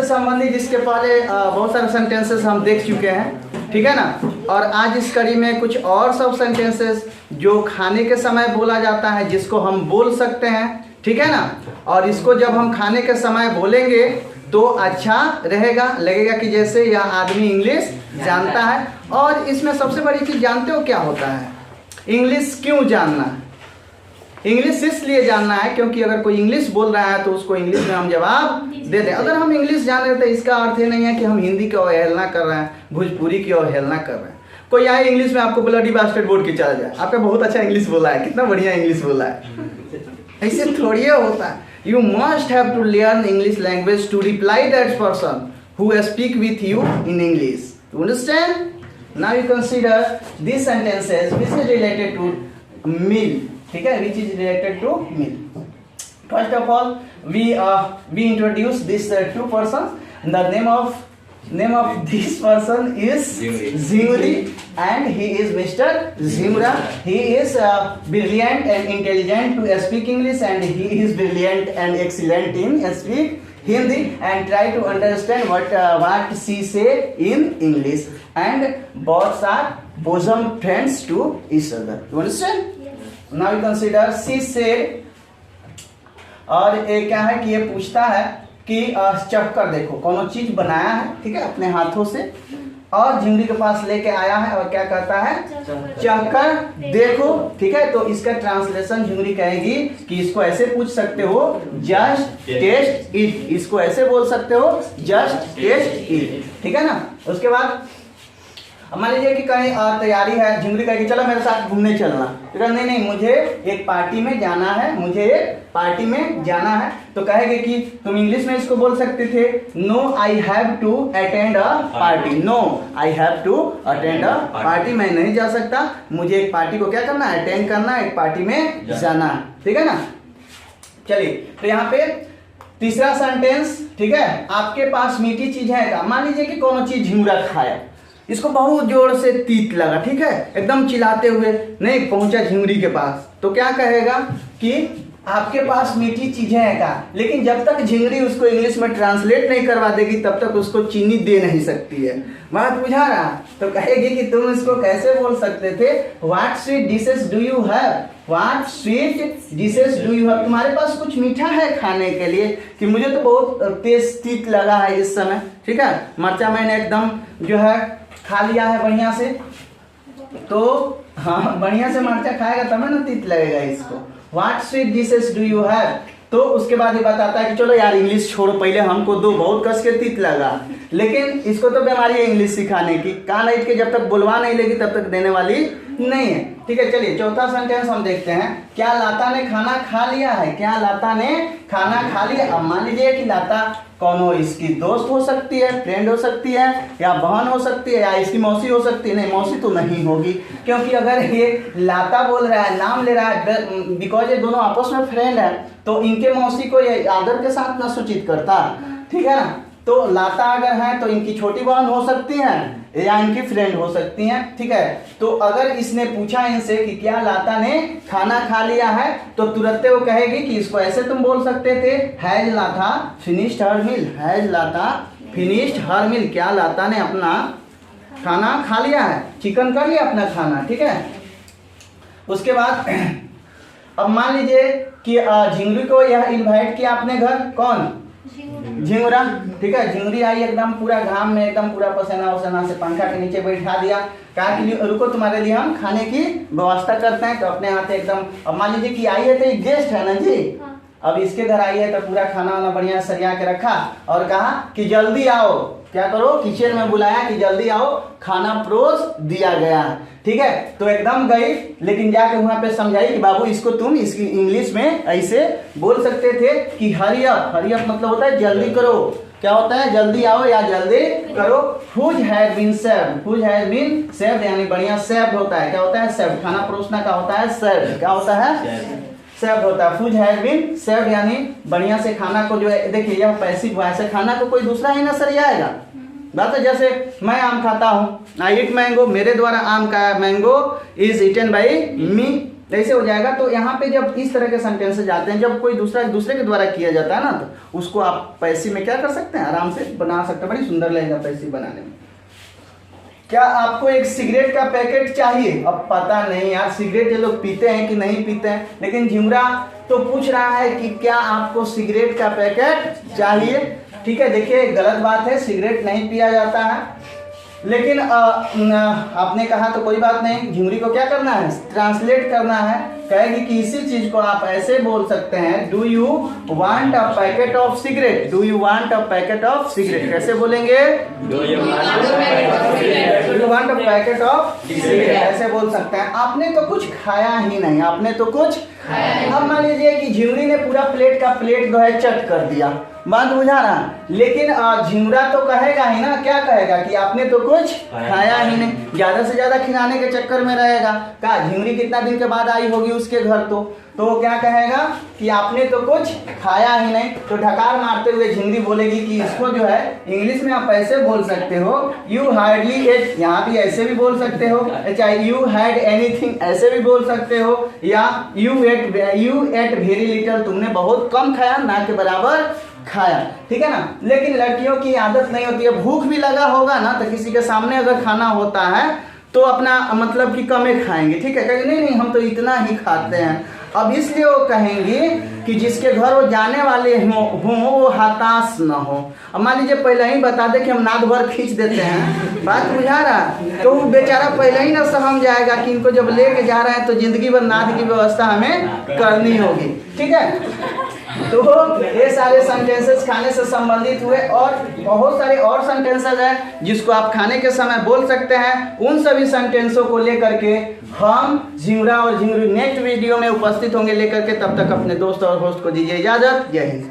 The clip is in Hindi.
संबंधित इसके पहले बहुत सारे सेंटेंसेस हम देख चुके हैं, ठीक है ना। और आज इस कड़ी में कुछ और सब सेंटेंसेस जो खाने के समय बोला जाता है, जिसको हम बोल सकते हैं, ठीक है ना। और इसको जब हम खाने के समय बोलेंगे तो अच्छा रहेगा, लगेगा कि जैसे यह आदमी इंग्लिश जानता है। और इसमें सबसे बड़ी चीज़ जानते हो क्या होता है? इंग्लिश क्यों जानना है? इंग्लिश इसलिए जानना है क्योंकि अगर कोई इंग्लिश बोल रहा है तो उसको इंग्लिश में हम जवाब दे दें। अगर हम इंग्लिश जान रहे थे इसका अर्थ ये नहीं है कि हम हिंदी की अवहेलना कर रहे हैं, भोजपुरी की अवहेलना कर रहे हैं। कोई आए इंग्लिश में आपको ब्लडी बास्टेड बोल के चला जाए, आपका बहुत अच्छा इंग्लिश बोला है, कितना बढ़िया इंग्लिश बोला है, ऐसे थोड़ी होता है। You must have to learn English language to reply that person who speak with you in English. You understand? Now you consider these sentences which is related to meal. ठीक है, which is related to meal. First of all, we introduce this two persons. The name of this person is Zinguri, and he is Mr. Zimra. He is brilliant and intelligent to speak English, and he is brilliant and excellent in speak Hindi and try to understand what she say in English. And both are bosom friends to each other. You understand? Now you consider she said. और ये क्या है कि ये पूछता है कि चख कर देखो, कौन चीज बनाया है, ठीक है, अपने हाथों से, और झिंगुरी के पास लेके आया है और क्या कहता है, चख कर देखो, ठीक है। तो इसका ट्रांसलेशन झिंगुरी कहेगी कि इसको ऐसे पूछ सकते हो, जस्ट टेस्ट इट, इसको ऐसे बोल सकते हो, जस्ट टेस्ट इट, ठीक है ना। उसके बाद मान लीजिए कि कहीं तैयारी है, झिंगुरी कहेगी चलो मेरे साथ घूमने चलना, तो नहीं मुझे एक पार्टी में जाना है, मुझे एक पार्टी में जाना है। तो कहेगी कि तुम इंग्लिश में इसको बोल सकते थे, no I have to attend a party, no I have to attend a party, मैं नहीं जा सकता, मुझे एक पार्टी को क्या करना है, अटेंड करना है, एक पार्टी में जाना है, ठीक है ना। चलिए, तो यहाँ पे तीसरा सेंटेंस, ठीक है, आपके पास मीठी चीज है क्या। मान लीजिए कि कौन चीज झिंगुरा खाया, इसको बहुत जोर से तीत लगा, ठीक है, एकदम चिल्लाते हुए नहीं पहुंचा झिंगुरी के पास, तो क्या कहेगा कि आपके पास मीठी चीजें हैं क्या। लेकिन जब तक झिंगुरी उसको इंग्लिश में ट्रांसलेट नहीं करवा देगी तब तक उसको चीनी दे नहीं सकती है, बात बुझा रहा। तो कहेगी कि तुम इसको कैसे बोल सकते थे, what sweet dishes do you have, what sweet dishes do you have, तुम्हारे पास कुछ मीठा है खाने के लिए, कि मुझे तो बहुत तेज तीत लगा है इस समय, ठीक है, मरचा मैंने एकदम जो है खा लिया है बढ़िया से, तो हाँ बढ़िया से मरचा खाएगा तब ना तीत लगेगा इसको। What sweet dishes do you have, तो उसके बाद ये बताता है कि चलो यार इंग्लिश छोड़ो, पहले हमको दो, बहुत कस के तीत लगा। लेकिन इसको तो बीमारी है इंग्लिश सिखाने की, कान ऐठ के जब तक बुलवा नहीं लेगी तब तक देने वाली नहीं है, ठीक है। चलिए चौथा सेंटेंस हम देखते हैं, क्या लाता ने खाना खा लिया है, क्या लाता ने खाना खा लिया। अब मान लीजिए कि लाता कौन हो, इसकी दोस्त हो सकती है, फ्रेंड हो सकती है, या बहन हो सकती है, या इसकी मौसी हो सकती है। नहीं, मौसी तो नहीं होगी, क्योंकि अगर ये लाता बोल रहा है, नाम ले रहा है, बिकॉज ये दोनों आपस में फ्रेंड है, तो इनके मौसी को ये आदर के साथ न सूचित करता, ठीक है ना। तो लाता अगर है तो इनकी छोटी बहन हो सकती है या इनकी फ्रेंड हो सकती हैं, ठीक है। तो अगर इसने पूछा इनसे कि क्या लाता ने खाना खा लिया है, तो तुरंत वो कहेगी कि इसको ऐसे तुम बोल सकते थे, हैज लाता फिनिश्ड हर मील, हैज लाता फिनिश्ड हर मील, क्या लाता ने अपना खाना खा लिया है, चिकन कर लिया अपना खाना, ठीक है। उसके बाद अब मान लीजिए कि झिंगुरी को यह इनवाइट किया अपने घर, कौन, झिंगुरा, ठीक है। झिंगुरी आई एकदम पूरा घाम में, एकदम पूरा पसीना वसीना से पंखा के नीचे बैठा दिया, कहा कि रुको तुम्हारे लिए हम खाने की व्यवस्था करते हैं। तो अपने हाथ एकदम, अब मान लीजिए कि आई है तो गेस्ट है ना जी, अब इसके घर आई है तो पूरा खाना वाना बढ़िया सरिया के रखा और कहा कि जल्दी आओ, क्या करो, किचन में बुलाया कि जल्दी आओ, खाना परोस दिया गया, ठीक है। तो एकदम गई, लेकिन जाके वहां पे समझाई कि बाबू इसको तुम इसकी इंग्लिश में ऐसे बोल सकते थे कि हरी अप, हरी अप मतलब होता है जल्दी करो, क्या होता है, जल्दी आओ या जल्दी करो। Food has been served, food has been served यानी बढ़िया सर्व्ड होता है, क्या होता है, सर्व्ड, खाना परोसना का होता है सर्व्ड, क्या होता है, सर्व होता है। फूड हैज बीन सर्व्ड यानी बढ़िया से खाना को जो है, देखिए यह पैसिव वॉइस है, खाना को कोई दूसरा ही ना सरियाएगा। बात है जैसे मैं आम खाता हूँ, आई ईट मैंगो, मेरे द्वारा आम का मैंगो इज ईटन बाई मी, ऐसे हो जाएगा। तो यहाँ पे जब इस तरह के सेंटेंसेस आते हैं, जब कोई दूसरे के द्वारा किया जाता है ना, तो उसको आप पैसिव में क्या कर सकते हैं, आराम से बना सकते हैं। बड़ी सुंदर लगेगा पैसिव बनाने में। क्या आपको एक सिगरेट का पैकेट चाहिए? अब पता नहीं यार सिगरेट ये लोग पीते हैं कि नहीं पीते हैं, लेकिन झिमरा तो पूछ रहा है कि क्या आपको सिगरेट का पैकेट चाहिए। ठीक है, देखिए गलत बात है, सिगरेट नहीं पिया जाता है, लेकिन आपने कहा तो कोई बात नहीं। झिमरी को क्या करना है, ट्रांसलेट करना है। कहेगी कि इसी चीज को आप ऐसे बोल सकते हैं, do you want a packet of cigarette, do you want a packet of cigarette. कैसे बोलेंगे, do you want a packet of cigarette, ऐसे बोल सकते हैं। आपने तो कुछ खाया ही नहीं, आपने तो कुछ अब मान लीजिए कि झिमरी ने पूरा प्लेट का प्लेट जो है चट कर दिया, बात बुझा रहा, लेकिन झिमरा तो कहेगा ही ना, क्या कहेगा कि आपने तो कुछ खाया ही नहीं। ज्यादा से ज्यादा खिलाने के चक्कर में रहेगा। कहा झिमरी कितना दिन के बाद आई होगी उसके घर, तो वो क्या कहेगा कि आपने तो कुछ खाया ही नहीं। तो ढकार मारते हुए झिमरी बोलेगी कि इसको जो है इंग्लिश में आप ऐसे बोल सकते हो, यू हार्डली एट, यहाँ भी ऐसे भी बोल सकते हो, चाहे यू हैड एनीथिंग ऐसे भी बोल सकते हो, या यू एट वेरी लिटल, तुमने बहुत कम खाया, ना के बराबर खाया। ठीक है ना। लेकिन लड़कियों की आदत नहीं होती है, भूख भी लगा होगा ना तो किसी के सामने अगर खाना होता है तो अपना मतलब कि कम ही खाएंगे। ठीक है, कहेंगे नहीं नहीं हम तो इतना ही खाते हैं। अब इसलिए वो कहेंगे कि जिसके घर वो जाने वाले हों वो हताश न हो। अब मान लीजिए पहले ही बता दे कि हम नाद भर खींच देते हैं, बात बुझा रहा, तो वो बेचारा पहले ही ना सहम जाएगा कि इनको जब लेके जा रहे हैं तो जिंदगी भर नाद की व्यवस्था हमें करनी होगी। ठीक है, तो ये सारे सेंटेंसेस खाने से संबंधित हुए, और बहुत सारे और सेंटेंसेस हैं जिसको आप खाने के समय बोल सकते हैं। उन सभी सेंटेंसों को लेकर के हम झिमरा और झिमरी नेक्स्ट वीडियो में उपस्थित होंगे लेकर के। तब तक अपने दोस्त और होस्ट को दीजिए इजाजत। जय हिंद।